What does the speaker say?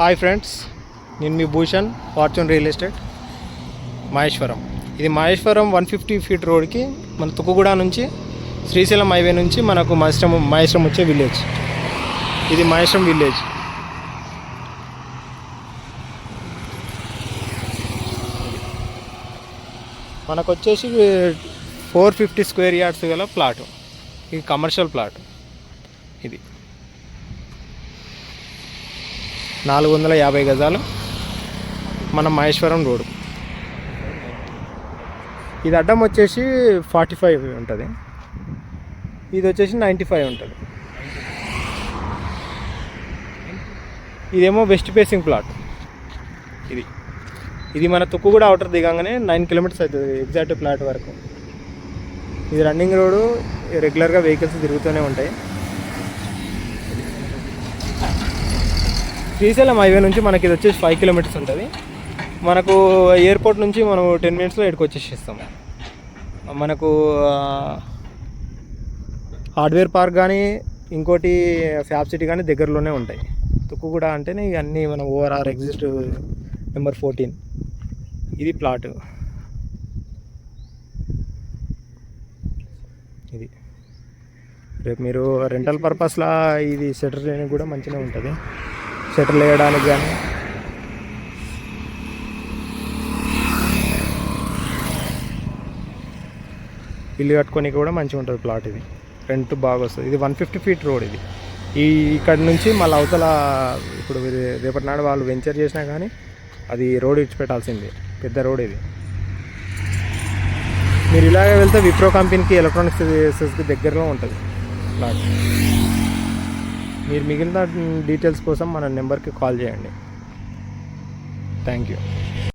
Hi friends, నేను మీ Bhushan, Fortune real estate Maheshwaram. ఇది మహేశ్వరం 150 ఫీట్ రోడ్కి మన తుక్కుగూడ నుంచి శ్రీశైలం హైవే నుంచి మనకు మహేశ్వరం వచ్చే విలేజ్. ఇది మహేశ్వరం విలేజ్. మనకు వచ్చేసి 450 స్క్వేర్ యార్డ్స్ గల ప్లాటు. ఇది కమర్షియల్ ప్లాట్. ఇది 450 గజాలు మన మహేశ్వరం రోడ్డు. ఇది అడ్డం వచ్చేసి 45 ఉంటుంది, ఇది వచ్చేసి 95 ఉంటుంది. ఇదేమో వెస్ట్ ఫేసింగ్ ప్లాట్. ఇది మన తుక్కుగూడ అవుటర్ దిగంగానే 9 కిలోమీటర్స్ అవుతుంది ఎగ్జాక్ట్ ప్లాట్ వరకు. ఇది రన్నింగ్ రోడ్డు, రెగ్యులర్గా వెహికల్స్ తిరుగుతూనే ఉంటాయి. శ్రీశైలం హైవే నుంచి మనకి ఇది వచ్చేసి 5 కిలోమీటర్స్ ఉంటుంది. మనకు ఎయిర్పోర్ట్ నుంచి మనం 10 మినిట్స్లో ఇక్కడికి వచ్చేసిస్తాం. మనకు హార్డ్వేర్ పార్క్ కానీ ఇంకోటి ఫ్యాబ్ సిటీ కానీ దగ్గరలోనే ఉంటాయి. తుక్కుగూడ అంటేనే ఇవన్నీ మన ఓఆర్ఆర్ ఎగ్జిస్ట్ నెంబర్ 14. ఇది ప్లాట్. ఇది రేపు మీరు రెంటల్ పర్పస్లా ఇది షటర్ చేయడానికి కూడా మంచిగా ఉంటుంది. షటర్లు వేయడానికి కానీ ఇల్లు కట్టుకోనికి కూడా మంచిగా ఉంటుంది ప్లాట్. ఇది రెంట్ బాగా వస్తుంది. ఇది 150 ఫీట్ రోడ్. ఇది ఇక్కడ నుంచి మళ్ళీ అవతల ఇప్పుడు రేపటి నాడు వాళ్ళు వెంచర్ చేసినా కానీ అది రోడ్ ఇచ్చిపెట్టాల్సిందే, పెద్ద రోడ్. ఇది మీరు ఇలాగే వెళ్తే విప్రో కంపెనీకి ఎలక్ట్రానిక్స్ సర్వీసెస్కి దగ్గరలో ఉంటుంది ప్లాట్. మీరు మిగిలిన డీటెయిల్స్ కోసం మన నెంబర్కి కాల్ చేయండి. Thank you.